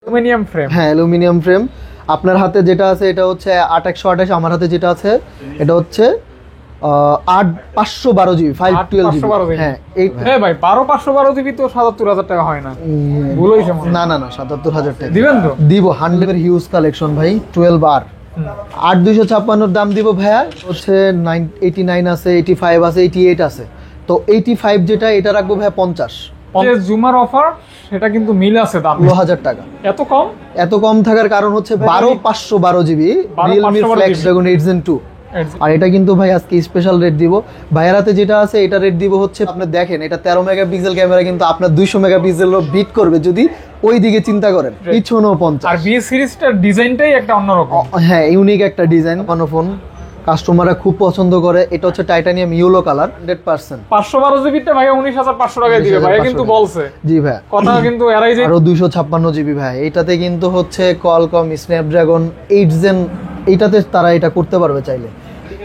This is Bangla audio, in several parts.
Aluminium frame. হ্যাঁ অ্যালুমিনিয়াম ফ্রেম। আপনার হাতে যেটা আছে এটা হচ্ছে 8/128, আমার হাতে যেটা আছে এটা হচ্ছে 8/512 জিবি 512 জিবি। হ্যাঁ ভাই 12/512 জিবি তো 77,000 টাকা হয় না, ভুল হইছে মনে হয়। না 77,000 টাকা দিবেন তো? দিব। 100 এর হিউজ কালেকশন ভাই, 12R 8256 দাম দিব ভাইয়া। হচ্ছে 89 আছে, 85 আছে, 88 আছে। তো 85 যেটা এটা রাখবো ভাইয়া 50। যে জুমার অফার সেটা কিন্তু মিল আছে দাম 16,000 টাকা। এত কম? এত কম থাকার কারণ হচ্ছে 12/512 GB Realme Flex Dragon 8 Gen 2। আর এটা কিন্তু ভাই আজকে স্পেশাল রেট দিব। ভাইয়ার হাতে যেটা আছে এটা রেট দিব হচ্ছে, আপনি দেখেন এটা 13 মেগাপিক্সেল ক্যামেরা, কিন্তু আপনার 200 মেগাপিক্সেলও বিট করবে যদি ওই দিকে চিন্তা করেন। পিছনেও 50। আর বি সিরিজটার ডিজাইনটাই একটা অন্যরকম। হ্যাঁ ইউনিক একটা ডিজাইন। কোনো ফোন কাস্টমাররা খুব পছন্দ করে। এটা হচ্ছে টাইটানিয়াম ইয়েলো কালার 100%। 512 জিবিটা ভাই 19,500 টাকায় দিবে ভাই, কিন্তু বলছে। জি ভাই, কথা কিন্তু এরাই যায়। আরো 256 জিবি ভাই। এটাতে কিন্তু হচ্ছে Qualcomm Snapdragon 8 Gen, এইটাতে তারা এটা করতে পারবে চাইলে।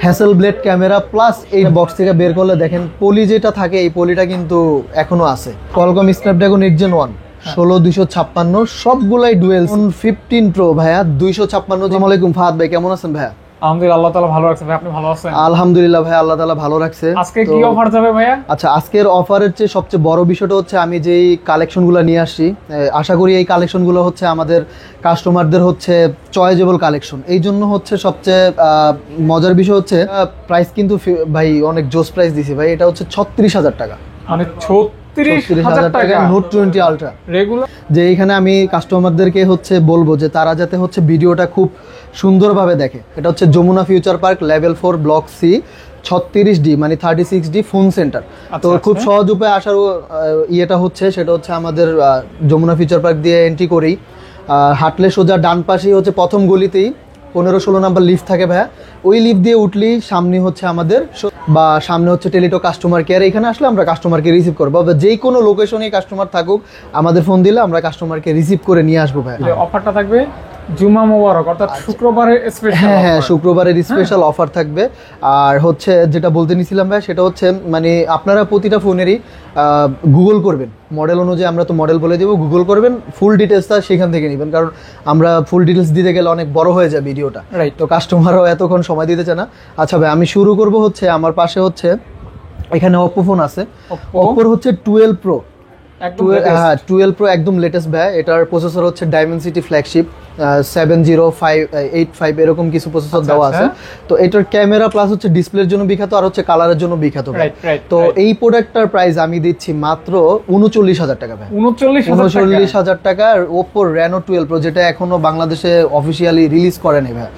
হ্যাসেল ব্লেড ক্যামেরা প্লাস এই বক্স থেকে বের করলে দেখেন পলি যেটা থাকে এই পলিটা কিন্তু এখনো আছে। Qualcomm Snapdragon 8 Gen 1 16256, সবগুলাই ডুয়েল। 15 Pro ভাইয়া 256। আসসালামু আলাইকুম ফাহাদ ভাই, কেমন আছেন ভাইয়া? আলহামদুলিল্লাহ, আল্লাহ তাআলা ভালো রাখছে ভাই, আপনি ভালো আছেন? আলহামদুলিল্লাহ ভাই, আল্লাহ তাআলা ভালো রাখছে। আজকে কি অফার যাবে ভাইয়া? আচ্ছা, আজকের অফারের চেয়ে সবচেয়ে বড় বিষয়টা হচ্ছে আমি যেই কালেকশনগুলো নিয়ে আসছি, আশা করি এই কালেকশনগুলো হচ্ছে আমাদের কাস্টমারদের হচ্ছে চয়েজেবল কালেকশন। এই জন্য হচ্ছে সবচেয়ে মজার বিষয় হচ্ছে প্রাইস কিন্তু ভাই অনেক জোস প্রাইস দিছি ভাই। এটা হচ্ছে 36,000 টাকা, মানে 36,000 টাকা নোট 20 আলট্রা রেগুলার। যে এখানে আমি কাস্টমারদেরকে হচ্ছে বলবো যে তারা যাতে হচ্ছে ভিডিওটা খুব সুন্দরভাবে দেখে। এটা হচ্ছে Yamuna future park level 4 block C 36D মানে 36D ফোন সেন্টার। তো খুব সহজ উপায় আসার ইয়েটা হচ্ছে সেটা হচ্ছে আমাদের যমুনা ফিউচার পার্ক দিয়ে এন্ট্রি করেই হাঁটলে সোজা ডান পাশেই হচ্ছে প্রথম গলিতেই 15-16 নাম্বার লিফট থাকে ভাইয়া। ওই লিফট দিয়ে উঠলেই সামনে হচ্ছে আমাদের বা সামনে হচ্ছে টেলিটক কাস্টমার কেয়ার। এখানে আসলে আমরা কাস্টমারকে রিসিভ করবো, যে কোনো লোকেশনে কাস্টমার থাকুক আমাদের ফোন দিলে আমরা কাস্টমারকে রিসিভ করে নিয়ে আসবো ভাই। অফারটা থাকবে জুমা মোবারক, অর্থাৎ শুক্রবারের স্পেশাল। হ্যাঁ শুক্রবারের স্পেশাল অফার থাকবে। আর হচ্ছে যেটা বলতে নিছিলাম ভাই সেটা হচ্ছে মানে আপনারা প্রতিটা ফোনেরই গুগল করবেন, মডেল অনুযায়ী আমরা তো মডেল বলে দেবো, গুগল করবেন, ফুল ডিটেলসটা সেখান থেকে নেবেন। কারণ আমরা ফুল ডিটেলস দিতে গেলে অনেক বড় হয়ে যায় ভিডিওটা, রাইট? তো কাস্টমারও এতক্ষণ সময় দিতে চায় না। আচ্ছা ভাই, আমি শুরু করব হচ্ছে আমার পাশে হচ্ছে এখানে Oppo ফোন আছে। Oppo হচ্ছে 12 Pro। 12 Pro একদম লেটেস্ট ভাই। এটার প্রসেসর হচ্ছে Dimensity ফ্ল্যাগশিপ 70585 এরকম কিছু প্রসেসর দেওয়া আছে। তো এটার ক্যামেরা প্লাস হচ্ছে ডিসপ্লের জন্য বিখ্যাত আর হচ্ছে কালারের জন্য বিখ্যাত। তো এই প্রোডাক্টটার প্রাইস আমি দিচ্ছি মাত্র 39,000 টাকা ভাই। 39,000 টাকা। Oppo Reno 12 Pro যেটা এখনো বাংলাদেশে অফিসিয়ালি রিলিজ করে নাই ভাই।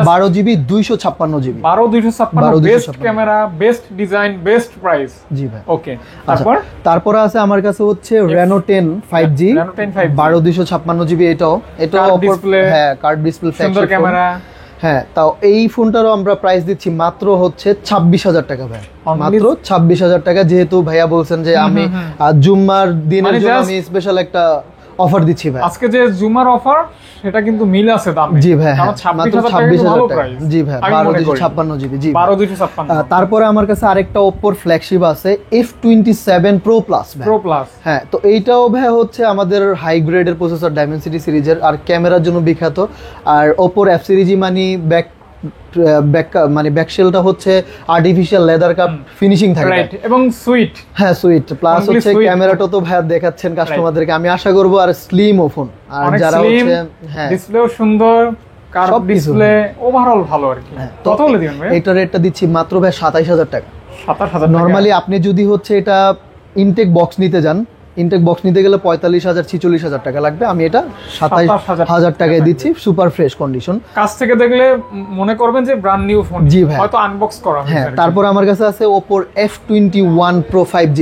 12GB 256GB 12/256 best camera, best design, best price. জি ভাই, ওকে। তারপর আছে আমার কাছে হচ্ছে Reno 10 5G 12/256GB। এটাও হ্যাঁ কার্ড ডিসপ্লে, সুন্দর ক্যামেরা। হ্যাঁ, তাও এই ফোনটারও আমরা প্রাইস দিচ্ছি মাত্র হচ্ছে 26,000 টাকা ভাই। মাত্র 26,000 টাকা। যেহেতু ভাইয়া বলছেন যে আমি জুম্মার দিনের জন্য আমি স্পেশাল একটা অফার দিচ্ছি ভাই। আজকে যে জুমার অফার সেটা কিন্তু মিল আছে দামে। জি ভাই, মাত্র 26,000 টাকা। জি ভাই, 12/256GB। জি 12/256। তারপরে আমার কাছে আরেকটা Oppo ফ্ল্যাগশিপ আছে F27 Pro Plus ভাই। Pro Plus, হ্যাঁ, তো এইটাও ভাই হচ্ছে আমাদের হাই গ্রেডের প্রসেসর, Dimensity সিরিজের, আর ক্যামেরার জন্য বিখ্যাত। আর Oppo F সিরিজ মানে ব্যাকশেলটা হচ্ছে আর্টিফিশিয়াল লেদার কাপ ফিনিশিং থাকে, রাইট? এবং সুইট। হ্যাঁ সুইট, প্লাস হচ্ছে ক্যামেরাটা তো ভাই দেখাচ্ছেন কাস্টমারদেরকে, আমি আশা করব। আর স্লিম ফোন, আর যারা হচ্ছে হ্যাঁ ডিসপ্লেও সুন্দর, কার্ভ ডিসপ্লে, ওভারঅল ভালো আর কি। কত বলে দিবেন ভাই? এটা রেটটা দিচ্ছি মাত্র ভাই 27,000 টাকা। 27,000 টাকা। নরমালি আপনি যদি হচ্ছে এটা ইনটেক বক্স নিতে যান, ইনটেক বক্স নিতে গেলে 45,000-46,000 টাকা লাগবে। আমি এটা 27,000 টাকায় দিচ্ছি, সুপার ফ্রেশ কন্ডিশন। কাছ থেকে দেখলে মনে করবেন যে ব্র্যান্ড নিউ ফোন। জি ভাই, হয়তো আনবক্স করা হয়েছে। হ্যাঁ, তারপর আমার কাছে আছে Oppo F21 Pro 5G।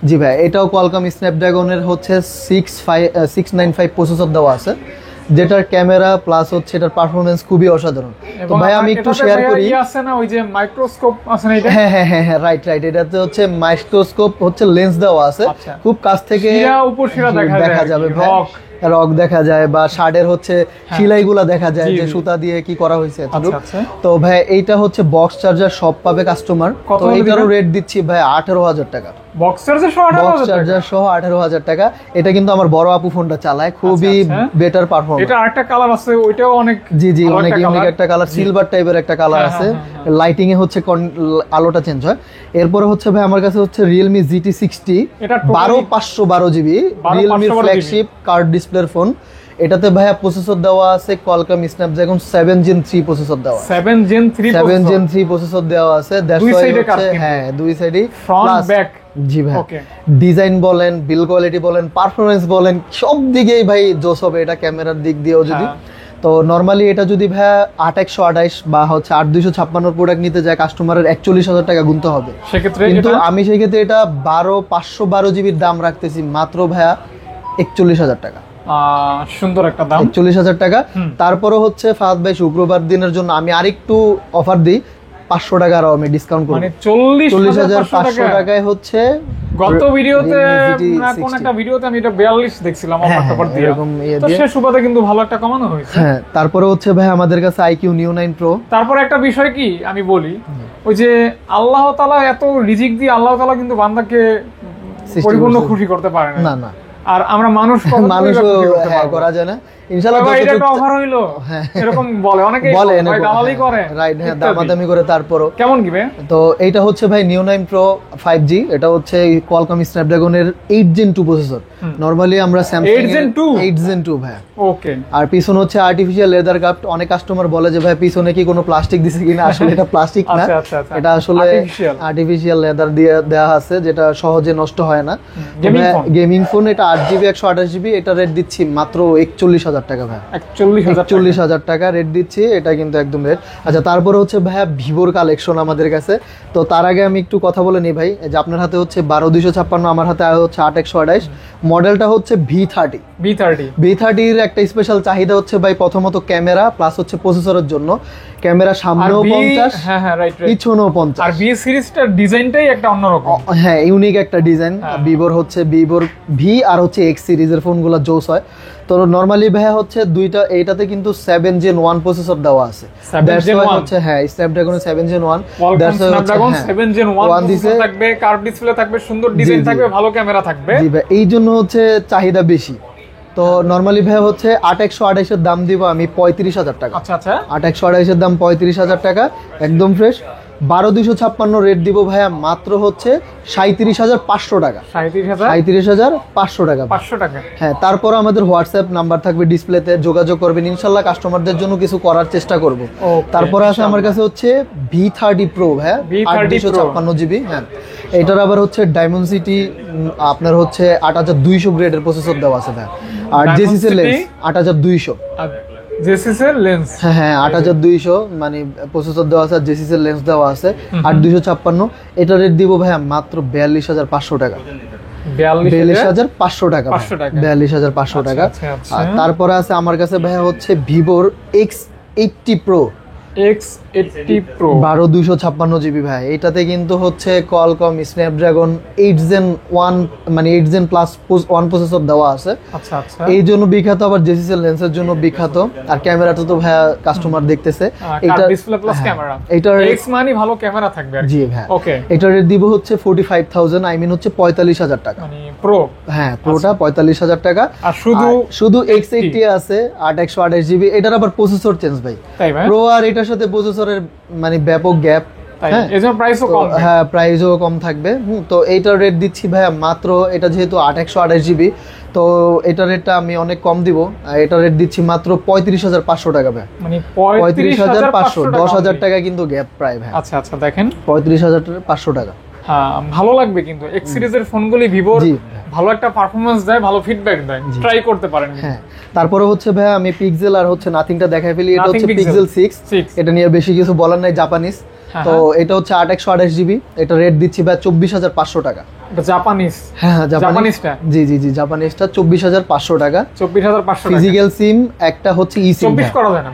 জি ভাই, এটাও Qualcomm Snapdragon এর হচ্ছে 695 প্রসেসর দেওয়া আছে, যেটার ক্যামেরা প্লাস হচ্ছে এটার পারফরম্যান্স খুবই অসাধারণ। তো ভাই আমি একটু শেয়ার করি। আছে না ওই যে মাইক্রোস্কোপ আছে না এটা? হ্যাঁ হ্যাঁ হ্যাঁ হ্যাঁ, রাইট। এটাতে হচ্ছে মাইক্রোস্কোপ হচ্ছে লেন্স দেওয়া আছে, খুব কাছ থেকে উপর শিরা দেখা যাবে, রক দেখা যায় বা শার্টের হচ্ছে সেলাইগুলা দেখা যায় যে সুতা দিয়ে কি করা হয়েছে। তো ভাই এইটা হচ্ছে বক্স চার্জার সব পাবে কাস্টমার। তো এইটারও রেট দিচ্ছি ভাই 18,000 টাকা। বক্স চার্জার সহ বক্স চার্জার সহ 18,000 টাকা। এটা কিন্তু আমার বড় আপু ফোনটা চালায়, খুবই বেটার পারফরম্যান্স। এটা আরেকটা কালার আছে, ওইটাও অনেক জি জি অনেক ইউনিক একটা কালার, সিলভার টাইপের একটা কালার আছে। লাইটিং এ হচ্ছে আলোটা চেঞ্জ হয়। এরপরে হচ্ছে ভাই আমার কাছে হচ্ছে Realme GT60, এটা 512 জিবি Realme ফ্ল্যাগশিপ কার্ড ডিসপ্লের ফোন। এটাতে ভাইয়া প্রসেসর দেওয়া আছে Qualcomm Snapdragon 7 Gen 3 প্রসেসর দেওয়া আছে। 7 Gen 3 প্রসেসর দেওয়া আছে। দুই সাইডে কাট, হ্যাঁ দুই সাইডেই ফ্রন্ট ব্যাক। জি ভাই, ওকে। ডিজাইন বলেন, বিল কোয়ালিটি বলেন, পারফরম্যান্স বলেন, সব দিকেই ভাই জোস হবে এটা, ক্যামেরার দিক দিয়েও যদি। তো নরমালি এটা যদি ভাইয়া 8128 বা হচ্ছে 8256 প্রোডাক্ট নিতে যায় কাস্টমারের 41,000 টাকা গুনতে হবে সেক্ষেত্রে। কিন্তু আমি সেই ক্ষেত্রে এটা 512 জিবির দাম রাখতেছি মাত্র ভাইয়া 41,000 টাকা। সুন্দর একটা দাম, 41,000 টাকা। তারপরে হচ্ছে ফাহাদ ভাই শুক্রবার দিনের জন্য আমি আরেকটু অফার দিই, 500 টাকা আরো আমি ডিসকাউন্ট করব, মানে 40,500 টাকায় হচ্ছে। গত ভিডিওতে না কোন একটা ভিডিওতে আমি এটা 42 দেখছিলাম অফার টফার দিয়ে, এরকম তো সে সুবাদে কিন্তু ভালো একটা কমানো হয়েছে। হ্যাঁ, তারপরে হচ্ছে ভাই আমাদের কাছে IQ Neo 9 Pro। তারপর একটা বিষয় কি আমি বলি, ওই যে আল্লাহ তাআলা এত রিজিক দিয়ে আল্লাহ তাআলা কিন্তু বান্দাকে পরিপূর্ণ খুশি করতে পারে না। না না, আর আমরা মানুষ করা যায় না ইনশাআল্লাহ। এটা একটা অফার হইলো এরকম বলে অনেকে, বলে দালালি করে, রাইট, হ্যাঁ দামাদামি করে। তারপরও কেমন কি ভাই? তো এইটা হচ্ছে ভাই Neo 9 Pro 5G, এটা হচ্ছে Qualcomm Snapdragon এর 8 Gen 2 প্রসেসর। নরমালি আমরা Samsung 8 Gen 2 ভাই। ওকে। আর পিছনে হচ্ছে আর্টিফিশিয়াল লেদার কাপ। অনেক কাস্টমার বলে যে ভাই পিছনে কি কোনো প্লাস্টিক দিছে কিনা, আসলে এটা প্লাস্টিক না, এটা আসলে আর্টিফিশিয়াল লেদার দিয়ে দেয়া আছে, যেটা সহজে নষ্ট হয় না। গেমিং ফোন, এটা 8GB 128GB, এটা রেট দিচ্ছি মাত্র 41,000 টাকা ভাই। 41,000 টাকা রেট দিচ্ছি, এটা কিন্তু একদম রেট। আচ্ছা, তারপরে হচ্ছে ভাইয়া ভিভোর কালেকশন আমাদের কাছে। তো তার আগে আমি একটু কথা বলে নিই ভাই, যে আপনার হাতে হচ্ছে 12256, আমার হাতে হচ্ছে 8128। মডেলটা হচ্ছে V30 এর একটা স্পেশাল চাহিদা হচ্ছে ভাই প্রথমত ক্যামেরা প্লাস হচ্ছে প্রসেসরের জন্য। ক্যামেরা সামনেও 50, হ্যাঁ হ্যাঁ রাইট, পিছনেও 50। আর ভি সিরিজটার ডিজাইনটাই একটা অন্যরকম, হ্যাঁ ইউনিক একটা ডিজাইন। ভিভোর ভি আর হচ্ছে এক্স সিরিজের ফোনগুলো জোস হয়। তো নরমালি ভাইয়া হচ্ছে দুইটা, এইটাতে কিন্তু 7 Gen 1 প্রসেসর দেওয়া আছে। হচ্ছে হ্যাঁ স্ন্যাপড্রাগন 7 Gen 1, স্ন্যাপড্রাগন 7 Gen 1 দিছে, থাকবে কার্ভ ডিসপ্লে থাকবে, সুন্দর ডিজাইন থাকবে, ভালো ক্যামেরা থাকবে। জি ভাই, এই জন্য হচ্ছে চাহিদা বেশি। তো নরমালি ভাই হচ্ছে 8128 এর দাম দিব আমি 35,000 টাকা। আচ্ছা আচ্ছা, 8128 এর দাম 35,000 টাকা, একদম ফ্রেশ। 12256 রেট দিব ভাইয়া মাত্র হচ্ছে 37,500 টাকা। 37,500 টাকা, 500 টাকা। হ্যাঁ, তারপর আমাদের হোয়াটসঅ্যাপ নাম্বার থাকবে ডিসপ্লেতে, যোগাযোগ করবেন, ইনশাল্লাহ কাস্টমারদের জন্য কিছু করার চেষ্টা করব। তারপরে আছে আমার কাছে হচ্ছে V30 Pro ভাইয়া, 856GB। হ্যাঁ, এটার আবার হচ্ছে ডায়মন্ডসিটি আপনার হচ্ছে 8200 গ্রেডের প্রসেসর দেওয়া আছে ভাইয়া। আর জেসিসি লেন্স 8200, জেসিসের লেন্স, হ্যাঁ 8200 মানে প্রসেসর দেওয়া আছে, আর জেসিসের লেন্স দেওয়া আছে 8256। এটা রেট দিব ভাইয়া মাত্র 42,500 টাকা। 42,500 টাকা, 42,500 টাকা। আর তারপরে আছে আমার কাছে ভাইয়া হচ্ছে ভিভোর X80 Pro, 12256GB ভাই। এটাতে কিন্তু হচ্ছে Qualcomm Snapdragon 8 Gen 1 মানে 8 Gen Plus 1 প্রসেসর দেওয়া আছে। আচ্ছা আচ্ছা, এই জন্য বিখ্যাত, আবার জেসিসের লেন্সের জন্য বিখ্যাত। আর ক্যামেরাটা তো ভাইয়া কাস্টমার দেখতেছে, এটা ডিসপ্লে প্লাস ক্যামেরা, এটা এক্স মানে ভালো ক্যামেরা থাকবে আর কি। জি ভাই, ওকে। এটা রেট দিব হচ্ছে 45,000, আই মিন হচ্ছে 45,000 টাকা, মানে প্রো। হ্যাঁ, প্রোটা 45,000 টাকা। আর শুধু X80 আছে 8128GB, এটার আবার প্রসেসর চেঞ্জ ভাই। তাই ভাই, প্রো আর এটার সাথে প্রসেসরের মানে ব্যাপক গ্যাপ। হ্যাঁ, এজন্য প্রাইসও কম। হ্যাঁ, প্রাইসও কম থাকবে। তো এইটার রেট দিচ্ছি ভাইয়া মাত্র, এটা যেহেতু 8128GB, তো এটার রেটটা আমি অনেক কম দিব। এটা রেট দিচ্ছি মাত্র 35,500 টাকা ভাই, মানে 35,500, 10,000 টাকা কিন্তু গ্যাপ প্রায় ভাই। আচ্ছা আচ্ছা, দেখেন 35,500 টাকা। হ্যাঁ, ভালো লাগবে কিন্তু এক্স সিরিজের ফোনগুলি ভিভোর ভালো একটা পারফরম্যান্স দেয়, ভালো ফিডব্যাক দেয়, ট্রাই করতে পারেন। হ্যাঁ, তারপরে হচ্ছে ভাই আমি পিক্সেল আর হচ্ছে নাথিংটা দেখাই ফেলি। এটা হচ্ছে পিক্সেল 6, এটা নিয়ে বেশি কিছু বলার নাই, জাপানিজ। তো এটা হচ্ছে 8128GB, এটা রেট দিচ্ছি ভাই 24,500 টাকা। এটা জাপানিজ? হ্যাঁ, জাপানিজটা। জি জি জি, জাপানিজটা 24,500 টাকা। 24,500 ফিজিক্যাল সিম একটা হচ্ছে ই সিম। 24 করা যায় না?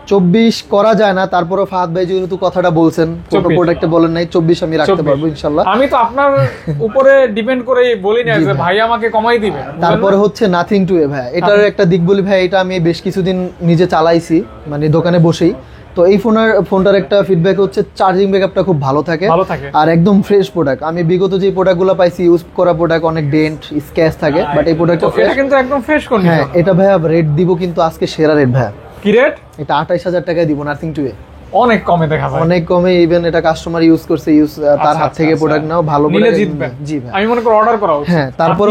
24 করা যায় না, তারপরে ফাহাদ ভাই যেহেতু কথাটা বলছেন, ছোট প্রোডাক্টে বলেন নাই, 24 আমি রাখতে পারবো ইনশাআল্লাহ। আমি তো আপনার উপরে ডিপেন্ড করে বলি না যে ভাই আমাকে কমাই দিবেন। তারপরে হচ্ছে নাথিং টু এ ভাই, এটার একটা দিক বলি ভাই, এটা আমি বেশ কিছুদিন নিজে চালাইছি, মানে দোকানে বসেই। তো এই ফোনটার একটা ফিডব্যাক হচ্ছে চার্জিং ব্যাকআপটা খুব ভালো থাকে আর একদম ফ্রেশ প্রোডাক্ট। আমি বিগত যে প্রোডাক্টগুলো পাইছি ইউজ করা প্রোডাক্ট অনেক ডেন্ট স্ক্র্যাচ থাকে, বাট এই প্রোডাক্টটা এটা কিন্তু একদম ফ্রেশ কন্ডিশন। হ্যাঁ, এটা ভাইয়া রেট দিব কিন্তু আজকে সেরা রেট ভাইয়া। কি রেট? এটা 28000 টাকায় দিব, নাথিং টু এ। অনেক কমে দেখা যায়, অনেক কমে। ইভেন এটা কাস্টমার ইউজ করছে, তার হাত থেকে প্রোডাক্ট নাও ভালো নিলে জিতবে। জি ভাই, আমি মনে করি অর্ডার করা উচিত। হ্যাঁ, তারপরে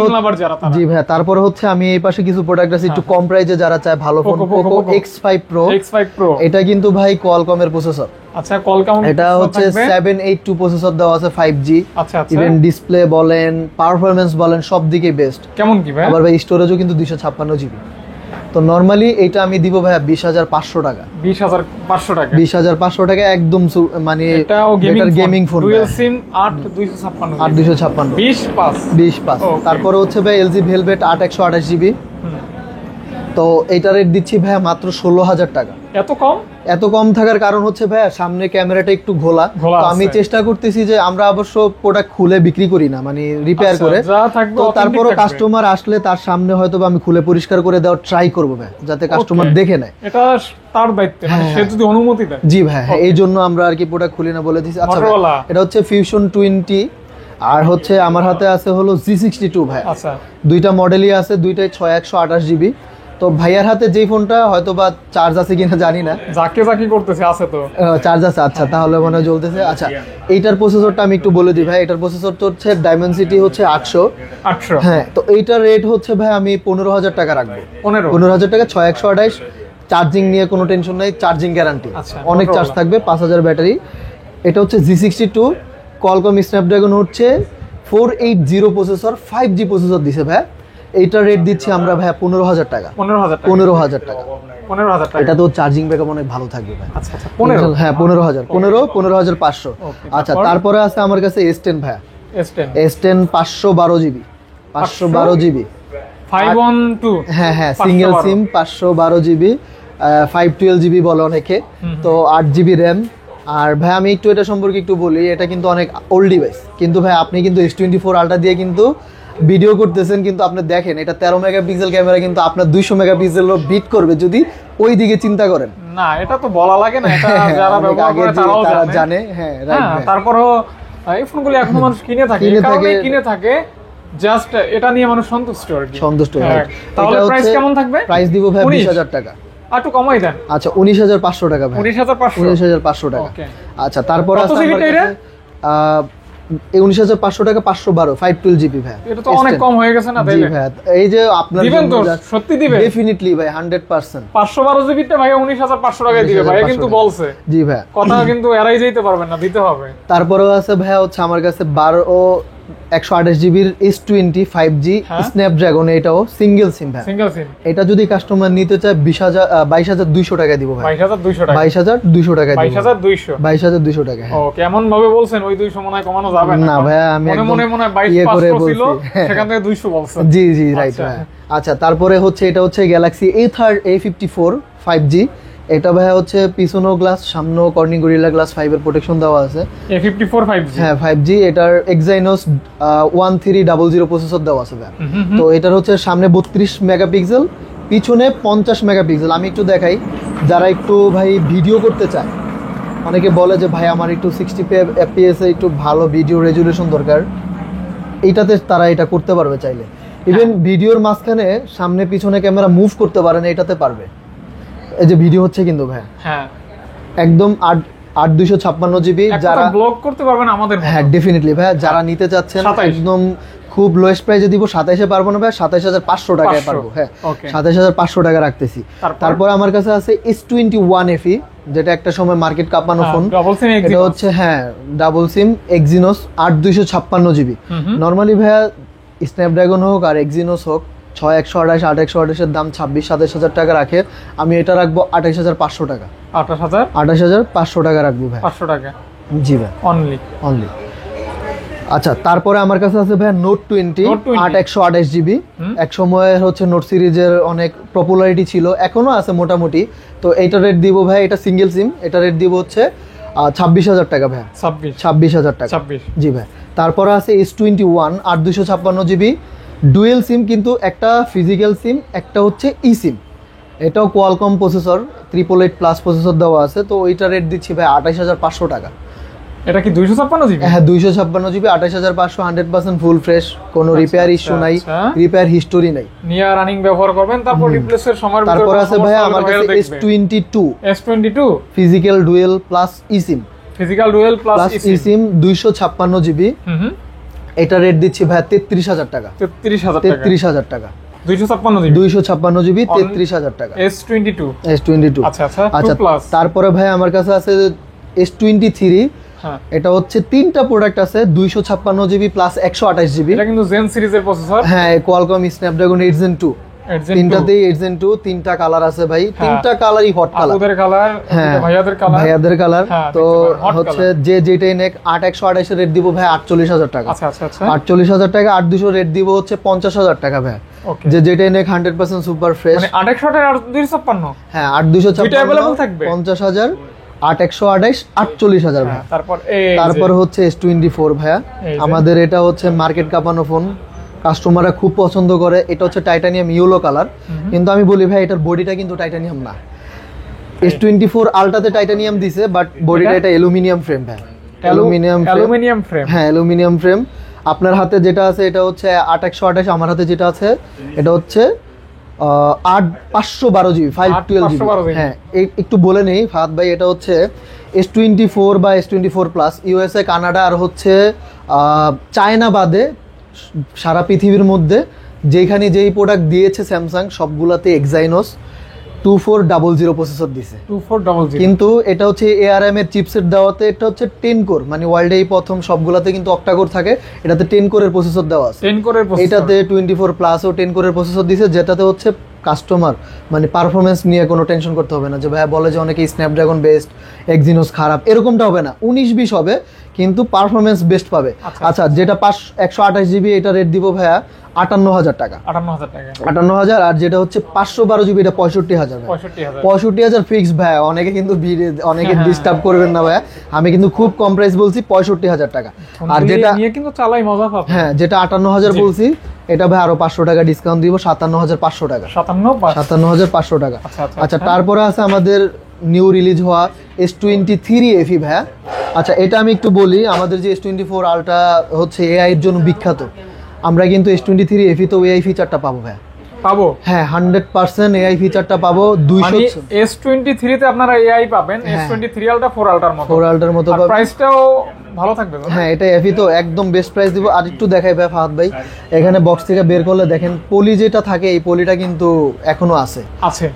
জি ভাই, তারপরে হচ্ছে আমি এই পাশে কিছু প্রোডাক্ট আছে একটু কম প্রাইসে যারা চায় ভালো ফোন, পোকো X5 Pro। এটা কিন্তু ভাই কোয়ালকমের প্রসেসর। আচ্ছা, কোয়ালকম এটা হচ্ছে 782 প্রসেসর দেওয়া আছে 5G। আচ্ছা, ইভেন ডিসপ্লে বলেন, পারফরম্যান্স বলেন, সব দিকে বেস্ট। কেমন কি ভাই? আবার ভাই স্টোরেজও কিন্তু 256 GB। তো নরমালি এটা আমি দিব ভাই 20500 টাকা। 20500 টাকা? 20500 টাকা একদম, মানে এটাও গেমিং ফোন, ডুয়াল সিম 8256 8256 20 তারপরে হচ্ছে ভাই LG Velvet 8128 GB। তো এইটা রেট দিচ্ছি ভাইয়া মাত্র 16000 টাকা। এত কম? এত কম থাকার কারণ হচ্ছে ভাইয়া সামনে ক্যামেরাটা একটু ঘোলা, তো আমি চেষ্টা করতেছি যে আমরা অবশ্য প্রোডাক্ট খুলে বিক্রি করি না, মানে রিপেয়ার করে। তো তারপরও কাস্টমার আসলে তার সামনে হয়তো আমি খুলে পরিষ্কার করে দেওয়ার ট্রাই করবো ভাই, যাতে কাস্টমার দেখে নেয়। এটা তার দায়িত্ব, মানে সে যদি অনুমতি দেয়। জি ভাই, এই জন্য আমরা আর কি প্রোডাক্ট খুলি না বলে দিছি। আচ্ছা, এটা হচ্ছে Fusion 20 আর হচ্ছে আমার হাতে আছে হলো G62 ভাই। আচ্ছা, দুইটা মডেলই আছে, দুইটাই 6128 GB। তো ভাইয়ার হাতে যেই ফোনটা হয়তো বা চার্জ আছে কিনা জানি না, জাকি করতেছে, আছে তো চার্জ আছে। আচ্ছা, তাহলে মনে হয় জ্বলতেছে। আচ্ছা, এইটার প্রসেসরটা আমি একটু বলে দিই ভাই। এটার প্রসেসরটা হচ্ছে Dimensity হচ্ছে 800। হ্যাঁ, তো এইটার রেট হচ্ছে ভাই আমি 15000 টাকা রাখবো। 15000 টাকা, 6128। চার্জিং নিয়ে কোনো টেনশন নাই, চার্জিং গ্যারান্টি, অনেক চার্জ থাকবে, 5000 ব্যাটারি। এটা হচ্ছে G62 কোয়ালকম স্ন্যাপড্রাগন হচ্ছে 480 প্রসেসর, 5G প্রসেসর দিছে ভাই। এইটার রেট দিচ্ছি আমরা ভাই 15000 টাকা। 15000 টাকা। এটা তো চার্জিং ব্যাকআপ অনেক ভালো থাকবে ভাই। আচ্ছা, 15? হ্যাঁ, 15500। আচ্ছা, তারপরে আছে আমার কাছে S10 ভাই। S10 512 GB। 512 GB 512। হ্যাঁ, সিঙ্গেল সিম 512 GB, 512 GB বলে অনেকে। তো 8 GB র্যাম। আর ভাই আমি একটু এটা সম্পর্কে একটু বলি, এটা কিন্তু অনেক ওল্ড ডিভাইস, কিন্তু ভাই আপনি কিন্তু S24 Ultra দিয়ে কিন্তু ভিডিও করতেছেন, কিন্তু আপনি দেখেন এটা 13 মেগাপিক্সেল ক্যামেরা কিন্তু আপনার 200 মেগাপিক্সেলও বিট করবে যদি ওই দিকে চিন্তা করেন। না, এটা তো বলা লাগে না, এটা যারা ব্যবহার করে তারাও জানে। হ্যাঁ, রাইট। তারপরও এই ফোনগুলো এখন মানুষ কিনে থাকে জাস্ট এটা নিয়ে মানুষ সন্তুষ্ট আর কি। তাহলে প্রাইস কেমন থাকবে? প্রাইস দিব ভাই 20000 টাকা। একটু কমাই দেন। আচ্ছা, 19500 টাকা ভাই। 19500 টাকা। আচ্ছা, তারপর আছে আমার কাছে 19500 টাকা 512 512 GB ভাই। এটা তো অনেক কম হয়ে গেছে না তাইলে? জি ভাই, এই যে আপনার দিবেন তো, সত্যি দিবেন? ডেফিনেটলি ভাই, 100%। 512 GB টা ভাই 19500 টাকায় দিবে ভাই, কিন্তু বলছে। জি ভাই, কথা কিন্তু এড়াই যাইতে পারবেন না, দিতে হবে। তারপরেও আছে ভাই হচ্ছে আমার কাছে 128 GB S20 5G স্ন্যাপড্রাগন, এটাও সিঙ্গেল সিম ভাই। এটা যদি কাস্টমার নিতে চায় 22200 টাকা দিব ভাই। 22200 টাকা দিব। 22200 টাকা। ও, কেমন ভাবে বলছেন? ওই 200 মনে হয় কমানো যাবে না। না ভাই, আমি মনে 22500 ছিল, সেখান থেকে 200 বলছেন। জি রাইট ভাই। আচ্ছা, তারপরে হচ্ছে এটা হচ্ছে Galaxy A54 5G। এটা ভাই হচ্ছে পিছনেও গ্লাস, সামনেও কর্নিং গরিলা গ্লাস 5 এর প্রোটেকশন দেওয়া আছে। A54 5G? হ্যাঁ, 5G। এটার Exynos 1300 প্রসেসর দেওয়া আছে ভাই। তো এটার হচ্ছে সামনে 32 মেগাপিক্সেল, পিছনে 50 মেগাপিক্সেল। আমি একটু দেখাই, যারা একটু ভাই ভিডিও করতে চায়, অনেকে বলে যে ভাই আমার একটু 60 FPS এ একটু ভালো ভিডিও রেজুলেশন দরকার, এইটাতে তারা এটা করতে পারবে চাইলে। ইভেন ভিডিওর মাঝখানে সামনে পিছনে ক্যামেরা মুভ করতে পারে না, এটাতে পারবে। এই যে ভিডিও হচ্ছে কিন্তু ভাই, হ্যাঁ, একদম 8256 GB। যারা ব্লগ করতে পারবেন আমাদের, হ্যাঁ ডেফিনেটলি ভাই, যারা নিতে চাচ্ছেন একদম খুব লোয়েস্ট প্রাইসে দিব। 27 এ পারবো না ভাই, 27500 টাকায় পারবো। হ্যাঁ, 27500 টাকা রাখতেছি। তারপর আমার কাছে আছে S21 FE, যেটা একটা সময় মার্কেট কাঁপানো ফোন। এটা হচ্ছে হ্যাঁ ডাবল সিম Exynos 8256 GB। নরমালি ভাইয়া স্ন্যাপড্রাগন হোক আর Exynos হোক, 6128 8128 এর দাম 26-27 টাকা রাখে। আমি এটা রাখবো 28500 টাকা। 28500 টাকা রাখবো ভাই। 500 টাকা? জি ভাই, অনলি। আচ্ছা, তারপরে আমার কাছে আছে ভাই Note 20 8128 GB। এক সময় হচ্ছে নোট সিরিজের অনেক পপুলারিটি ছিল, এখনো আছে মোটামুটি। তো এইটা রেট দিব ভাই, এটা সিঙ্গেল সিম, এটা রেট দিব হচ্ছে 26000 টাকা ভাই। 26000 টাকা। জি ভাই। তারপরে আছে S21 8256 GB ডুয়েল সিম, কিন্তু একটা ফিজিক্যাল সিম, একটা হচ্ছে ই সিম। এটাও কোয়ালকম প্রসেসর 888+ প্রসেসর দেওয়া আছে, তো ওইটা রেট দিচ্ছি ভাই 28500 টাকা। এটা কি 256 জিবি? হ্যাঁ 256 জিবি 28500, 100% ফুল ফ্রেশ, কোনো রিপেয়ার ইস্যু নাই, রিপেয়ার হিস্টোরি নাই। নিয়া রানিং ব্যবহার করবেন, তারপর রিপ্লেসের সময় তারপর আছে ভাই আমার কাছে S22 physical dual plus eSIM, physical dual plus eSIM 256 GB. এটা রেট দিচ্ছি ভাই 33000 টাকা। 33000 টাকা 256 জিবি 33000 টাকা S22। আচ্ছা আচ্ছা। তারপরে ভাই আমার কাছে আছে S23। এটা হচ্ছে তিনটা প্রোডাক্ট আছে, 256 জিবি প্লাস 128 জিবি। এটা কিন্তু জেন সিরিজের প্রসেসর। হ্যাঁ কোয়ালকম স্ন্যাপড্রাগন 8 Gen 2, তিনটাতেই 8 Gen 2, তিনটা কালার আছে ভাই, তিনটা কালারই হট কালার। আপুদের কালার, ভাইয়াদের কালার। তো হচ্ছে যে যেটাই নেক 8128 রেট দিব ভাই 48000 টাকা। আচ্ছা আচ্ছা আচ্ছা 48000 টাকা। 8200 রেট দিব হচ্ছে 50000 টাকা ভাই। যে যেটাই নেক 100% সুপার ফ্রেশ, মানে 8100 আর 256। হ্যাঁ 8256 দুটো अवेलेबल থাকবে 50000, 8128 48000 ভাই। তারপর হচ্ছে S24 ভাইয়া, আমাদের এটা হচ্ছে মার্কেট কাঁপানো ফোন, কাস্টমাররা খুব পছন্দ করে। এটা হচ্ছে টাইটানিয়াম ইয়েলো কালার, কিন্তু আমি বলি ভাই এটার বডিটা কিন্তু টাইটানিয়াম না। S24 আলট্রাতে টাইটানিয়াম দিছে, বাট বডিটা এটা অ্যালুমিনিয়াম ফ্রেম ভাই। Aluminium frame. হ্যাঁ অ্যালুমিনিয়াম ফ্রেম। আপনার হাতে যেটা আছে এটা হচ্ছে 8128, আমার হাতে যেটা আছে এটা হচ্ছে 512 জিবি 512 জিবি। হ্যাঁ একটু বলে নেই ফাহাদ ভাই, এটা হচ্ছে S24 বা S24 প্লাস ইউএসএ, কানাডা আর হচ্ছে চায়না বাদে সারা পৃথিবীর মধ্যে যেখানে যেই প্রোডাক্ট দিয়েছে স্যামসাং সবগুলাতে এক্সাইনোস 2400 প্রসেসর দিছে। 2400, কিন্তু এটা হচ্ছে ARM এর চিপসেট দেওয়াতে এটা হচ্ছে 10 কোর, মানে ওয়ার্ল্ডে এই প্রথম, সবগুলাতে কিন্তু অক্টা কোর থাকে, এটাতে 10 কোরের প্রসেসর দেওয়া আছে। 10 কোরের প্রসেসর, এটাতে 24 প্লাসও 10 কোরের প্রসেসর দিছে, যেটাতে হচ্ছে কাস্টমার মানে পারফরমেন্স নিয়ে কোনো টেনশন করতে হবে না যে ভাই বলে যে অনেকে স্ন্যাপড্রাগন বেস্ট, এক্সিনোস খারাপ, এরকমটা হবে না। 19-20 হবে কিন্তু পারফরমেন্স বেস্ট পাবে। আচ্ছা যেটা 128 জিবি এটা রেট দিব ভাইয়া 58000 টাকা। 58000। আর যেটা হচ্ছে 512 জিবি এটা 65000। 65000 ফিক্স ভাই। অনেকে কিন্তু অনেকে ডিস্টার্ব করবেন না ভাই, আমি কিন্তু খুব কম প্রাইস বলছি 65000 টাকা। আর যেটা নিয়ে কিন্তু চালাই মজা পাবে। হ্যাঁ যেটা 58000 বলছি এটা ভাই আরো 500 টাকা ডিসকাউন্ট দিব, 57500 টাকা। 57500 টাকা। আচ্ছা তারপরে আছে আমাদের নিউ রিলিজ হওয়া S23 FE ভাইয়া। আচ্ছা এটা আমি একটু বলি, আমাদের যে S24 আলট্রা হচ্ছে এআই এর জন্য বিখ্যাত, আমরা কিন্তু S23 FE তো এআই ফিচারটা পাবো ভাইয়া। পাবো? হ্যাঁ 100% এআই ফিচারটা পাবো। 200 S23 তে আপনারা এআই পাবেন, S23 আলট্রা 4 আলট্রার মতো। পাবেন। প্রাইসটাও ভালো থাকবে। হ্যাঁ এটা এফি তো একদম বেস্ট প্রাইস দিব। আর একটু দেখাই ভাই ফাহাদ ভাই, এখানে বক্স থেকে বের করলে দেখেন পলি যেটা থাকে এই পলিটা কিন্তু এখনো আছে।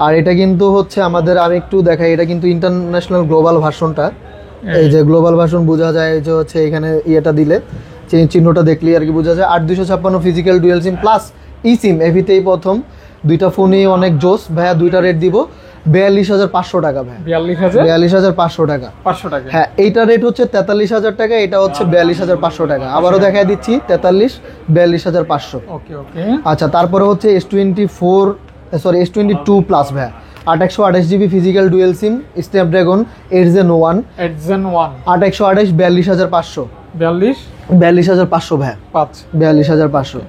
আর এটা কিন্তু হচ্ছে আমাদের, আমি একটু দেখাই, এটা কিন্তু ইন্টারন্যাশনাল গ্লোবাল ভার্সনটা। এই যে গ্লোবাল ভার্সন বোঝা যায় যে হচ্ছে এখানে ইয়েটা দিলে, চিহ্নটা দেখলে আর কি বোঝা যায়। 8256 ফিজিক্যাল ডুয়েল সিম প্লাস eSIM এফিতেই প্রথম। দুইটা ফোনই অনেক জোস ভাইয়া। দুইটা রেট দিব 42500 টাকা ভাই। 42500 টাকা। 500 টাকা। হ্যাঁ এইটা রেট হচ্ছে 43000 টাকা, এটা হচ্ছে 42500 টাকা। আবারও দেখাই দিচ্ছি 44500। ওকে ওকে। আচ্ছা তারপরে হচ্ছে S22 প্লাস ভাই, 828 জিবি ফিজিক্যাল ডুয়েল সিম, স্ন্যাপড্রাগন 8 Gen 1 828 42500। 42500 ভাই। 42500।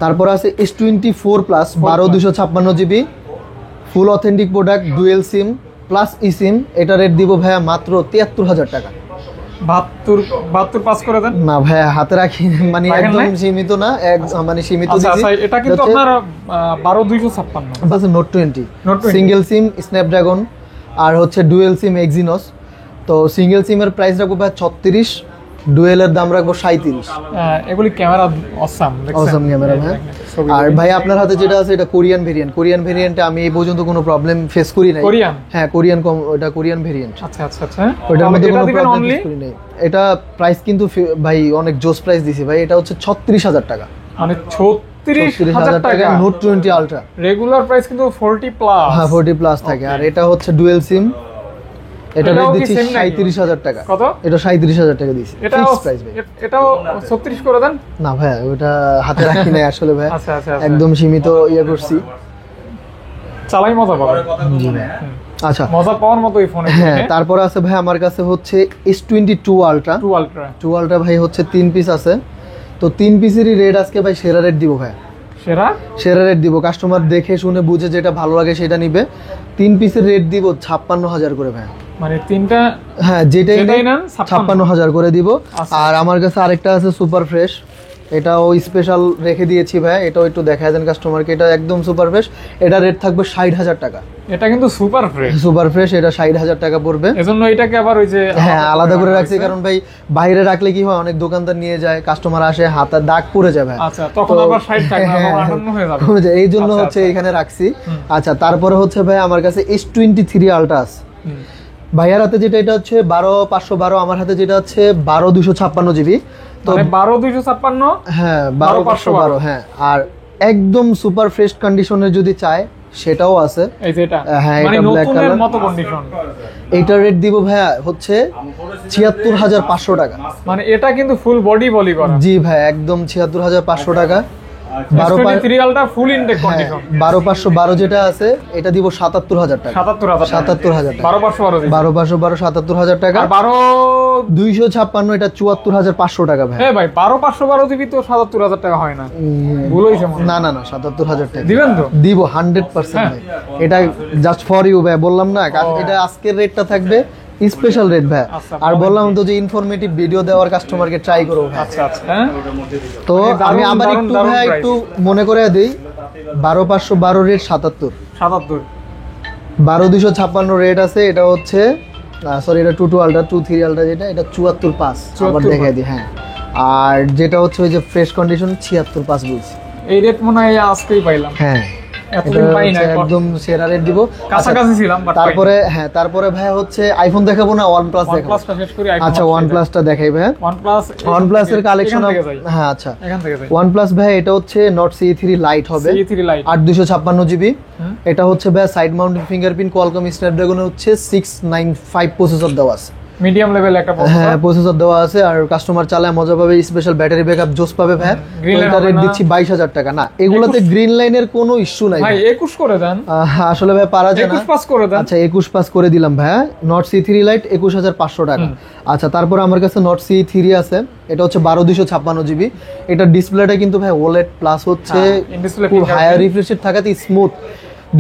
তারপর আছে S24 plus 12256 GB full authentic product, dual সিম প্লাস eSIM, এটা রেট দিব ভাইয়া মাত্র 73000 টাকা। 72 পাস করে দেন না ভাইয়া হাতে রাখি, মানে একদম সীমিত না, মানে সীমিত দিছি। আচ্ছা এটা কিন্তু আপনার 12256 বাস নোট 20 সিঙ্গেল সিম স্ন্যাপড্রাগন আর হচ্ছে ডুয়েল সিম এক্সিনোস। তো সিঙ্গেল সিমের প্রাইস রাখবো ভাই 36, ডুয়েলের দাম রাখবো 37। এগুলি ক্যামেরা অসাম ক্যামেরা ভাই। আর ভাই আপনার হাতে যেটা আছে এটা কোরিয়ান ভেরিয়েন্টে আমি এই পর্যন্ত কোনো প্রবলেম ফেস করি নাই। হ্যাঁ কোরিয়ান ওটা কোরিয়ান ভেরিয়েন্ট। আচ্ছা আচ্ছা আচ্ছা। ওটার মধ্যে কোনো প্রবলেম ফেস করি নাই। এটা প্রাইস কিন্তু ভাই অনেক জোস প্রাইস দিছি ভাই। এটা হচ্ছে 36000 টাকা, মানে 36000 টাকা নোট 20 আলট্রা। রেগুলার প্রাইস কিন্তু 40 প্লাস। হ্যাঁ 40 প্লাস থাকে। আর এটা হচ্ছে ডুয়েল সিম, এটা রেট দিচ্ছি 37000 টাকা। কত? এটা 37000 টাকা দিছি। ফিক্স প্রাইস ভাই। এটাও 36 করে দেন না ভাই, ওটা হাতে রাখি নাই আসলে ভাই। আচ্ছা আচ্ছা একদম সীমিত ইয়া করছি, চালাই মজা পাবে। জি ভাই। আচ্ছা মজা পাওয়ার মতো এই ফোনে। হ্যাঁ তারপর আছে ভাই আমার কাছে হচ্ছে S22 আলট্রা ভাই, হচ্ছে 3 পিস আছে। তো 3 পিসেরই রেট আজকে ভাই সেরা রেট দিব ভাই। সেরা সেরা রেট দিব, কাস্টমার দেখে শুনে বুঝে যেটা ভালো লাগে সেটা নিবে। 3 পিসের রেট দিব 56,000 করে ভাই। মানে তিনটা, হ্যাঁ যেটাই নেন 56,000 করে দিব। আর আমার কাছে আরেকটা আছে সুপার ফ্রেশ, এটাও স্পেশাল রেখে দিয়েছি ভাই, এটাও একটু দেখায় দেন কাস্টমারকে। এটা একদম সুপার ফ্রেশ, এটা রেট থাকবে 60,000 টাকা। এটা কিন্তু সুপার ফ্রেশ, সুপার ফ্রেশ, এটা 60,000 টাকা পড়বে। এজন্য এটাকে আবার ওই যে হ্যাঁ আলাদা করে রাখছি, কারণ ভাই বাইরে রাখলে কি হয়, অনেক দোকানদার নিয়ে যায়, কাস্টমার আসে হাতে দাগ পড়ে যায় ভাই। আচ্ছা, তখন আবার 60 টাকা আবার 58 হয়ে যাবে, কমে যায়, এই জন্য হচ্ছে এখানে রাখছি। আচ্ছা তারপরে হচ্ছে ভাই আমার কাছে S23 আলট্রা আছে। ভাইয়ার হাতে যেটা এটা হচ্ছে 12,512, আমার হাতে যেটা হচ্ছে 12,256 জিবি। তো মানে 12,256, হ্যাঁ 12,512, হ্যাঁ। আর একদম সুপার ফ্রেশ কন্ডিশনে যদি চায় সেটাও আছে, এই যে এটা হ্যাঁ মানে এটা ব্ল্যাক নতুনের কালার। মতো কন্ডিশন। এইটার রেট দিব ভাইয়া হচ্ছে 76,500 টাকা। মানে এটা কিন্তু ফুল বডি করা। জি ভাই একদম 76,500 টাকা। 23 আলটা ফুল ইনটেক কন্ডিশন। 12,512 যেটা আছে এটা দিব 77,000 টাকা। 77,000 টাকা। 12,512 77,000 টাকা। আর 256 এটা 74,500 টাকা ভাই। হ্যাঁ ভাই 12,512 জিবি তো 77,000 টাকা হয় না, ভুল হইছে মনে হয়। না না না 77,000 টাকা দিবেন তো? দিব 100% ভাই। এটা জাস্ট ফর ইউ ভাই, বললাম না এটা আজকের রেটটা থাকবে স্পেশাল রেট ভাই। আর বললাম তো যে ইনফরমেটিভ ভিডিও দেওয়ার কাস্টমারকে ট্রাই করব ভাই। আচ্ছা আচ্ছা, হ্যাঁ তো আমি আবার একটু ভাই একটু মনে করে দেই, 12,512 রেট 77, 12,256 রেট আছে, এটা হচ্ছে সরি এটা 22 আলট্রা 23 আলট্রা যেটা এটা 74,500 আবার দেখাই দিই। হ্যাঁ আর যেটা হচ্ছে ওই যে ফ্রেশ কন্ডিশন 76,500 বলছি। এই রেট মনে হয় আজকেই পাইলাম। হ্যাঁ এতদিন পাই না, একদম সেরা রেট দিব, কাছাকাছি ছিলাম। তারপরে হ্যাঁ তারপরে ভাই হচ্ছে আইফোন দেখাবো না OnePlus দেখাবো? OnePlus টা শেষ করি, আচ্ছা OnePlus টা দেখাই ভাই। OnePlus এর কালেকশন, হ্যাঁ আচ্ছা এখান থেকে যাই। OnePlus ভাই এটা হচ্ছে Nord CE3 Lite হবে, CE3 Lite 8,256 জিবি। এটা হচ্ছে ভাই side mounted fingerprint, Qualcomm Snapdragon হচ্ছে 695 প্রসেসর দেওয়া আছে, মিডিয়াম লেভেল একটা হ্যাঁ প্রসেসর দেওয়া আছে। আর কাস্টমার চালায় মজা পাবে, স্পেশাল ব্যাটারি ব্যাকআপ জোস পাবে ভাই। এটা রেট দিচ্ছি 22,000 টাকা। না এগুলোতে গ্রিন লাইনের কোনো ইস্যু নাই ভাই, 21 করে দেন। আসলে ভাই পারা যায় না, 21 পাস করে দেন। আচ্ছা 21 পাস করে দিলাম ভাই। Nord CE3 Lite 21,500 টাকা। আচ্ছা তারপর আমার কাছে Nord CE3 আছে, এটা হচ্ছে 12,256 জিবি। এটা ডিসপ্লেটা কিন্তু ভাই OLED প্লাস হচ্ছে খুব হায়ার রিফ্রেশ থাকাতে স্মুথ,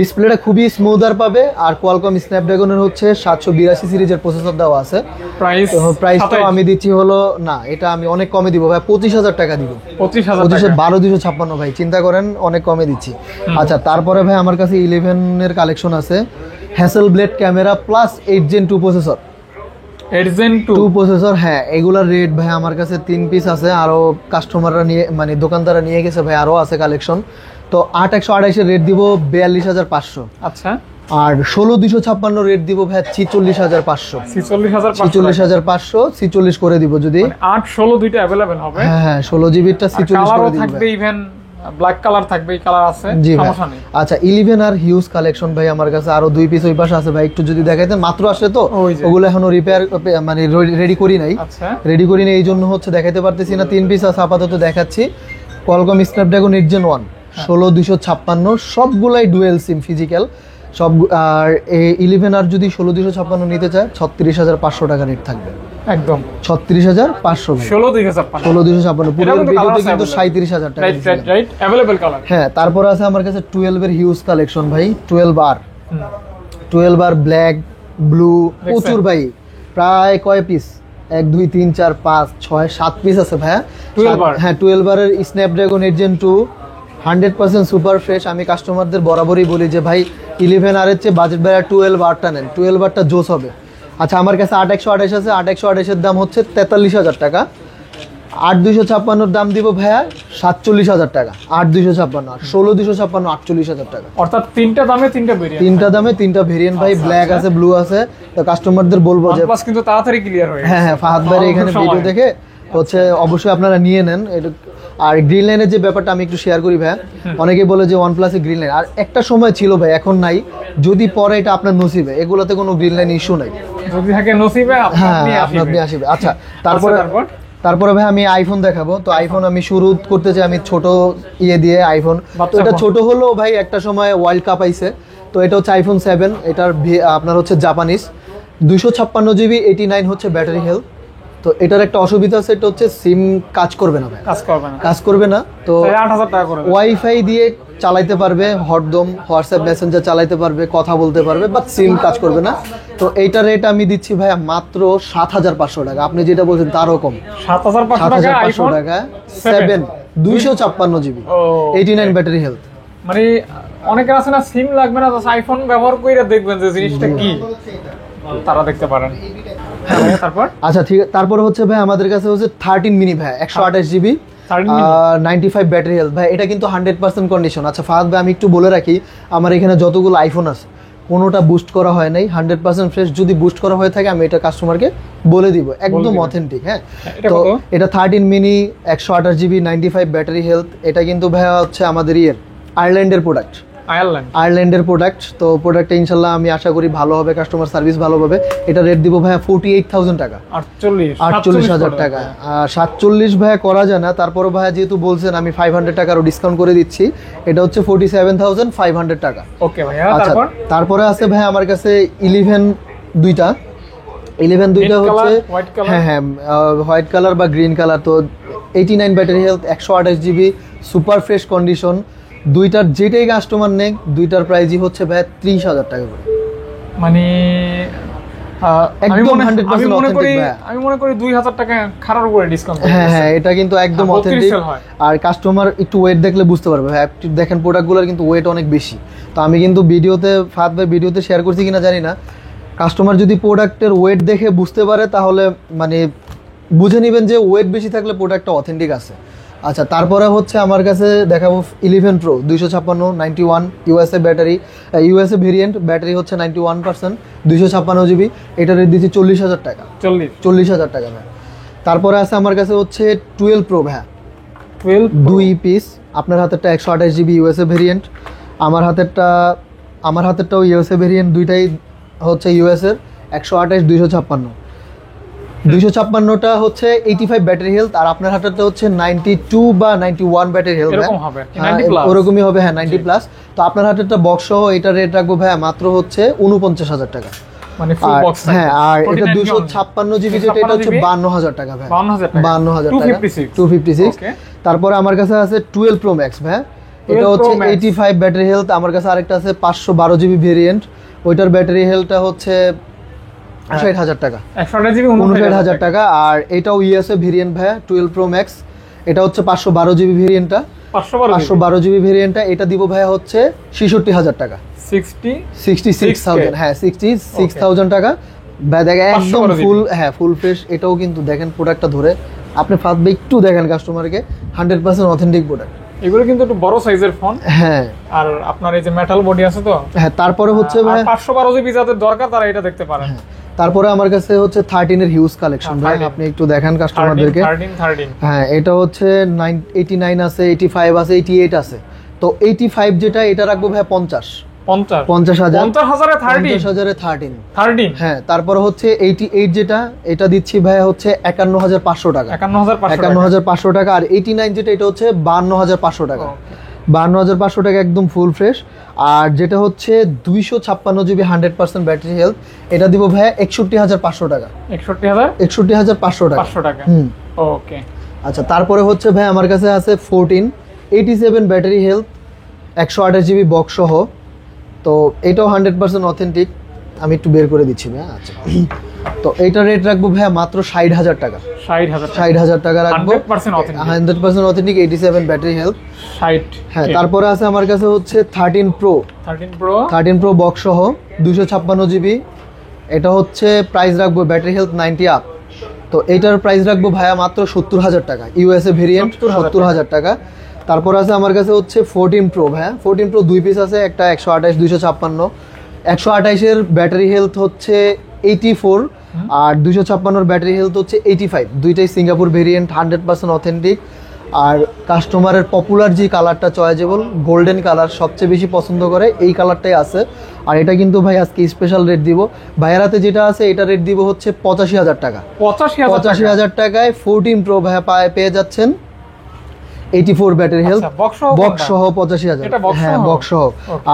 ডিসপ্লেটা খুবই স্মুদার পাবে। আর Qualcomm Snapdragon এর হচ্ছে 782 সিরিজের প্রসেসর দেওয়া আছে। প্রাইসটা আমি দিচ্ছি হলো, না এটা আমি অনেক কমে দিব ভাই, 25,000 টাকা দিব। 25,000 12,256 ভাই, চিন্তা করেন অনেক কমে দিচ্ছি। আচ্ছা তারপরে ভাই আমার কাছে 11 এর কালেকশন আছে, Hasselblad camera plus 8 Gen 2 processor, 8 Gen 2 processor. হ্যাঁ এগুলার রেট ভাই আমার কাছে 3 পিস আছে, আরো কাস্টমাররা নিয়ে মানে দোকানদাররা নিয়ে গেছে ভাই, আরো আছে কালেকশন। তো 8,128 এর রেট দিব 42,500। আচ্ছা আর 16,256 রেট দিব ভাই 46,500। 46,500 46 করে দিব যদি 8 16 দুইটা अवेलेबल হবে। হ্যাঁ হ্যাঁ 16 জিবিটা 46 করে দিব। থাকবে ইভেন ব্ল্যাক কালার থাকবে, এই কালার আছে, সমস্যা নেই। আচ্ছা 11 আর হিউজ কালেকশন ভাই আমার কাছে আরো 2 পিস ওই পাশে আছে ভাই, একটু যদি দেখাইতেন, মাত্র আসে তো ওগুলো এখনো রিপেয়ার মানে রেডি করি নাই। আচ্ছা রেডি করি নাই এই জন্য হচ্ছে দেখাইতে পারতেছি না। 3 পিস আছে আপাতত দেখাচ্ছি। Qualcomm Snapdragon 8 Gen 1 16,256, সবগুলাই ডুয়েল সিম ফিজিক্যাল সব। আর 11 আর যদি 16,256 নিতে চায় 36,500 টাকা রেট থাকবে, একদম 36,500 ভাই। 16,256 পুরো ভিডিওতে কিন্তু 37,000 টাকা রাইট अवेलेबल কালার। হ্যাঁ তারপর আছে আমার কাছে 12 এর হিউজ কালেকশন ভাই, 12 আর ব্ল্যাক ব্লু প্রচুর ভাই, প্রায় কয় পিস 1 2 3 4 5 6 7 পিস আছে ভাই। হ্যাঁ 12 এর Snapdragon 8 Gen 2 100% সুপার ফ্রেশ। আমি কাস্টমারদের বরাবরই বলি যে ভাই 11 আর এর চেয়ে বাজেট বেড়ে 12 আরটা নেন, 12 আরটা জোস হবে। আচ্ছা আমার কাছে 8,128 আছে, 8,128 এর দাম হচ্ছে 43,000 টাকা। 8,256 এর দাম দিব ভাইয়া 47,000 টাকা। 8,256 আর 16,256 48,000 টাকা। অর্থাৎ তিনটা দামে তিনটা ভেরিয়েন্ট, তিনটা দামে তিনটা ভেরিয়েন্ট ভাই, ব্ল্যাক আছে ব্লু আছে। তো কাস্টমারদের বলবো যে প্লাস কিন্তু তাড়াতাড়ি ক্লিয়ার হয়ে হ্যাঁ হ্যাঁ ফাহাদ ভাই এখানে ভিডিও দেখে হচ্ছে অবশ্যই আপনারা নিয়ে নেন। আর গ্রিন লাইনের যে ব্যাপারটা আমি একটু শেয়ার করি ভাই, অনেকে বলে যে OnePlus এ গ্রিন লাইন, আর একটা সময় ছিল ভাই, এখন নাই। যদি পরে এটা আপনার নসিবে, এগুলোতে কোনো গ্রিন লাইন ইস্যু নাই, যদি থাকে নসিবে আপনি আসবে। আচ্ছা তারপরে ভাই আমি আইফোন দেখাবো। তো আইফোন আমি শুরু করতে চাই আমি ছোট দিয়ে আইফোন। তো এটা ছোট হলো ভাই, একটা সময় ওয়ার্ল্ড কাপ আইছে। তো এটা হচ্ছে iPhone 7, এটার আপনার হচ্ছে জাপানিজ, 256 জিবি 89 হচ্ছে ব্যাটারি হেলথ। তো এটার একটা অসুবিধা আছে, এটা হচ্ছে সিম কাজ করবে না ভাই, কাজ করবে না। তো 8,000 টাকা করে ওয়াইফাই দিয়ে চালাইতে পারবে, হরদম হোয়াটসঅ্যাপ মেসেঞ্জার চালাইতে পারবে, কথা বলতে পারবে, বাট সিম কাজ করবে না। তো এইটার রেট আমি দিচ্ছি ভাইয়া মাত্র 7,500 টাকা। আপনি যেটা বলছেন তারও কম, 7,500 টাকা 7 256 জিবি 89 ব্যাটারি হেলথ। মানে অনেকে আছে না সিম লাগবে না, জাস্ট আইফোন ব্যবহার করে দেখবেন যে জিনিসটা কি, তারা দেখতে পারেন। তারপর আচ্ছা ঠিক আছে, তারপরে হচ্ছে ভাই আমাদের কাছে হচ্ছে 13 মিনি ভাই 128 জিবি 95 ব্যাটারি হেলথ ভাই। এটা কিন্তু 100% কন্ডিশন। আচ্ছা ফাহাদ ভাই আমি একটু বলে রাখি, আমার এখানে যতগুলো আইফোন আছে কোনোটা বুস্ট করা হয় নাই, 100% ফ্রেশ। যদি বুস্ট করা হয়ে থাকে আমি এটা কাস্টমারকে বলে দিব, একদম অথেন্টিক। হ্যাঁ, তো এটা 13 মিনি 128 জিবি 95 ব্যাটারি হেলথ। এটা কিন্তু ভাইয়া হচ্ছে আমাদের আয়ারল্যান্ডের প্রোডাক্ট, আয়ারল্যান্ডের প্রোডাক্ট। তো প্রোডাক্টটা ইনশাল্লাহ আমি আশা করি ভালো হবে, কাস্টমার সার্ভিস ভালো হবে। এটা রেট দিব ভাইয়া 48,000 টাকা, 48,000 টাকা। 47 ভাইয়া করা যায় না, তারপরে ভাইয়া যেহেতু বলছেন আমি 500 টাকারও ডিসকাউন্ট করে দিচ্ছি, এটা হচ্ছে 47,500 টাকা। ওকে ভাইয়া। তারপরে আছে ভাইয়া আমার কাছে 11 দুইটা হচ্ছে হ্যাঁ হোয়াইট কালার বা গ্রিন কালার। তো 89 battery health 128 GB super fresh condition. দুইটার যেটাই কাস্টমার নেই, দুইটার প্রাইসই হচ্ছে ভাই 30,000 টাকা করে। মানে একদম 100% অথেন্টিক। আমি মনে করি 2,000 টাকা খারাপ করে ডিসকাউন্ট। হ্যাঁ এটা কিন্তু একদম অথেন্টিক। আর কাস্টমার একটু ওয়েট দেখলে বুঝতে পারবে ভাই, দেখেন প্রোডাক্টগুলোর কিন্তু ওয়েট অনেক বেশি। তো আমি কিন্তু ভিডিওতে ফাহাদ ভাই ভিডিওতে শেয়ার করছি কিনা জানি না, কাস্টমার যদি প্রোডাক্টের ওয়েট দেখে বুঝতে পারে তাহলে মানে বুঝে নেবেন যে ওয়েট বেশি থাকলে প্রোডাক্টটা অথেন্টিক আছে। আচ্ছা তারপরে হচ্ছে আমার কাছে দেখাবো 11 pro 256 91 USA battery, USA variant, battery হচ্ছে 91%, 256 জিবি। এটা রেট দিচ্ছি 40,000 টাকা, 40,000 টাকা ভাই। তারপরে আছে আমার কাছে হচ্ছে 12 প্রো ভাই, 12 দুই পিস। আপনার হাতেরটা 128 জিবি ইউএসএ ভেরিয়েন্ট, আমার হাতেরটাও ইউএসএ ভেরিয়েন্ট, দুইটাই হচ্ছে ইউএসএর 128 256টা হচ্ছে 85 ব্যাটারি হেলথ, আর আপনার হাতেরটা হচ্ছে 92 বা 91 ব্যাটারি হেলথ। ওরকমই হবে, হ্যাঁ 90 প্লাস। তো আপনার হাতেরটা বক্স সহ এটা রেট রাখবো ভাই মাত্র হচ্ছে 49,000 টাকা। মানে ফুল বক্স। হ্যাঁ আর এটা 256 জিবি যেটা, এটা হচ্ছে 52,000 টাকা ভাই, 52,000 টাকা 256। তারপরে আমার কাছে আছে 12 প্রো ম্যাক্স ভাই, এটা হচ্ছে 85 ব্যাটারি হেলথ। আমার কাছে আরেকটা আছে 512 জিবি ভেরিয়েন্ট, ওইটার ব্যাটারি হেলথটা হচ্ছে 60,000 টাকা, 59,000 টাকা। আর এটাও ইউএসএ ভেরিয়েন্ট ভাই 12 প্রো ম্যাক্স, এটা হচ্ছে 512 জিবি ভেরিয়েন্টটা, 512 জিবি ভেরিয়েন্টটা। এটা দিব ভাই হচ্ছে 66,000 টাকা, 66,000। হ্যাঁ 66,000 টাকা ভাই। দেখেন একদম ফুল, হ্যাঁ ফুল ফ্রেশ। এটাও কিন্তু দেখেন প্রোডাক্টটা ধরে আপনি ফাহাদ ভাই একটু দেখেন কাস্টমারকে, 100% অথেন্টিক প্রোডাক্ট। এগুলো কিন্তু একটু বড় সাইজের ফোন। হ্যাঁ আর আপনার এই যে মেটাল বডি আছে তো। হ্যাঁ তারপরে হচ্ছে ভাই 512 জিবি যাদের দরকার তারা এটা দেখতে পারেন। তারপরে আমার কাছে হচ্ছে 13 এর হিউজ কালেকশন ভাই, আপনি একটু দেখান কাস্টমারদেরকে। 13 হ্যাঁ এটা হচ্ছে 89 আছে, 85 আছে, 88 আছে। তো 85 যেটা এটা রাখবো ভাই 50,000 13। হ্যাঁ তারপরে হচ্ছে 88 যেটা, এটা দিচ্ছি ভাই হচ্ছে 51,500 টাকা, 51,500 টাকা। আর 89 যেটা এটা হচ্ছে 52,500 টাকা, 52,500 টাকা একদম ফুল ফ্রেশ। আর যেটা হচ্ছে 256 জিবি 100% ব্যাটারি হেলথ, এটা দিব ভাই 61,500 টাকা, 61,500 টাকা। ওকে আচ্ছা তারপরে হচ্ছে ভাই আমার কাছে আছে 1487 ব্যাটারি হেলথ 128 জিবি বক্স সহ। তো এটাও 100% অথেন্টিক, আমি একটু বের করে দিচ্ছি ভাই। আচ্ছা তো এইটা রেট রাখবো ভাই মাত্র 60,000 টাকা, 60,000 টাকা রাখবো, 100% অথেন্টিক 87 ব্যাটারি হেলথ 60। হ্যাঁ তারপরে আছে আমার কাছে হচ্ছে 13 প্রো বক্স সহ 256 জিবি। এটা হচ্ছে প্রাইস রাখবো ব্যাটারি হেলথ 90 আপ। তো এইটার প্রাইস রাখবো ভাইয়া মাত্র 70,000 টাকা, ইউএসএ ভেরিয়েন্ট 70,000 টাকা। তারপর আছে আমার কাছে হচ্ছে 14 প্রো ভাইয়া, 14 প্রো দুই পিস আছে, একটা 128 256। 128 এর ব্যাটারি হেলথ হচ্ছে 84 আর 256 এর ব্যাটারি হেলথ হচ্ছে 85। দুইটাই সিঙ্গাপুর ভেরিয়েন্ট, 100% অথেন্টিক। আর কাস্টমারের পপুলার যে কালারটা চয়েজেবল গোল্ডেন কালার সবচেয়ে বেশি পছন্দ করে, এই কালারটাই আছে। আর এটা কিন্তু ভাই আজকে স্পেশাল রেট দিব, ভাইয়ের হাতে যেটা আছে এটা রেট দিব হচ্ছে 85,000 টাকা, 85,000 টাকায় 14 প্রো ভাইয়া পেয়ে যাচ্ছেন 84 ব্যাটারি হেলথ, আচ্ছা, box সহ বক্স কোনটা? সহ 85,000। এটা box হ্যাঁ, সহ? বক্স সহ।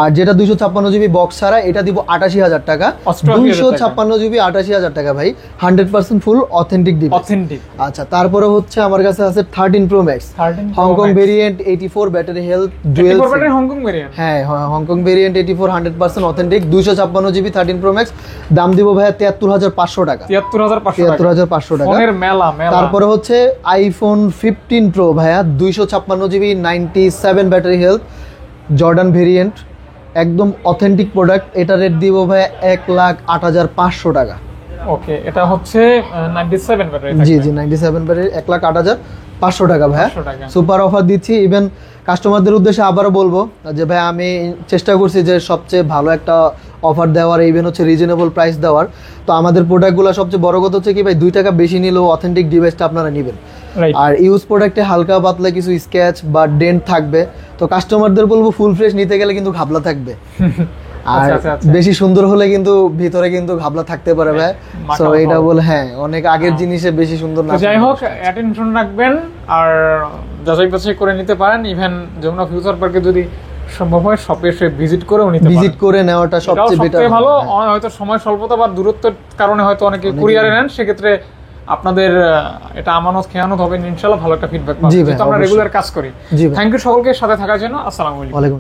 আর যেটা 256 জিবি বক্স ছাড়া এটা দিব 88,000 টাকা। 256 জিবি 88,000 টাকা ভাই, 100% ফুল অথেন্টিক ডিভাইস। অথেন্টিক। আচ্ছা, তারপরে হচ্ছে আমার কাছে আছে 13 pro max, 13 Pro Hong Kong Max। Variant, 84 battery health, dual 84 battery Hong Kong variant. হ্যাঁ, Hong Kong variant 84 100% authentic, 256 GB 13 pro max, দাম দিব ভাইয়া 73,500 টাকা। 73,500 টাকা। 73,500 টাকা। ফোনের মেলা মেলা। তারপরে হচ্ছে আইফোন 15 প্রো ভাইয়া, 256 GB 97 battery health, Jordan variant, একদম অথেন্টিক প্রোডাক্ট। এটা রেট দিব ভাইয়া 1,08,500 টাকা। ওকে, এটা হচ্ছে 97 ব্যাটারি। জি জি, 97 ব্যাটারি 1,08,500 টাকা ভাইয়া। 500 টাকা। সুপার অফার দিচ্ছি। ইভেন কাস্টমারদের উদ্দেশ্যে আবারও বলবো যে ভাই আমি চেষ্টা করছি যে সবচেয়ে ভালো একটা অফার দেওয়ার, ইভেন হচ্ছে রিজনেবল প্রাইস দেওয়ার। তো আমাদের প্রোডাক্টগুলো সবচেয়ে বড় কথা হচ্ছে কি ভাই, 2 টাকা বেশি নিলেও অথেন্টিক ডিভাইসটা আপনারা নেবেন। রাইট। আর ইউজ প্রোডাক্টে হালকা পাতলা কিছু স্ক্র্যাচ বা ডেন্ট থাকবে, তো কাস্টমারদের বলবো ফুল ফ্রেশ নিতে গেলে কিন্তু ঘাবলা থাকবে। আর আচ্ছা, আচ্ছা, আচ্ছা। বেশি সুন্দর হলে কিন্তু ভিতরে কিন্তু ঘাবলা থাকতে পারে ভাই। মাথা সো এটা ভালো। বলে হ্যাঁ, অনেক আগের জিনিসে বেশি সুন্দর না। তো যাই হোক, অ্যাটেনশন রাখবেন আর যাচাই বাছাই করে নিতে পারেন। ইভেন যমুনা ফিউচার পার্কে যদি সম্ভব হয় শপে এসে ভিজিট করেও নিতে পারেন। ভিজিট করে নেওয়াটা এটাও সবচেয়ে বেটার। সবথেকে ভালো। হয়তো সময় স্বল্পতা বা দূরত্বের কারণে হয়তো অনেকে কুরিয়ারে নেন, সেক্ষেত্রে আপনাদের এটা আমানত খেয়ানত হবে। ইনশাআল্লাহ ভালো একটা ফিডব্যাক পাবেন, জি ভাই, যেহেতু আমরা অবশ্যই। রেগুলার কাজ করি। জি ভাই। থ্যাংক ইউ সকলকে সাথে থাকার জন্য। আসসালামু আলাইকুম। ওয়ালাইকুম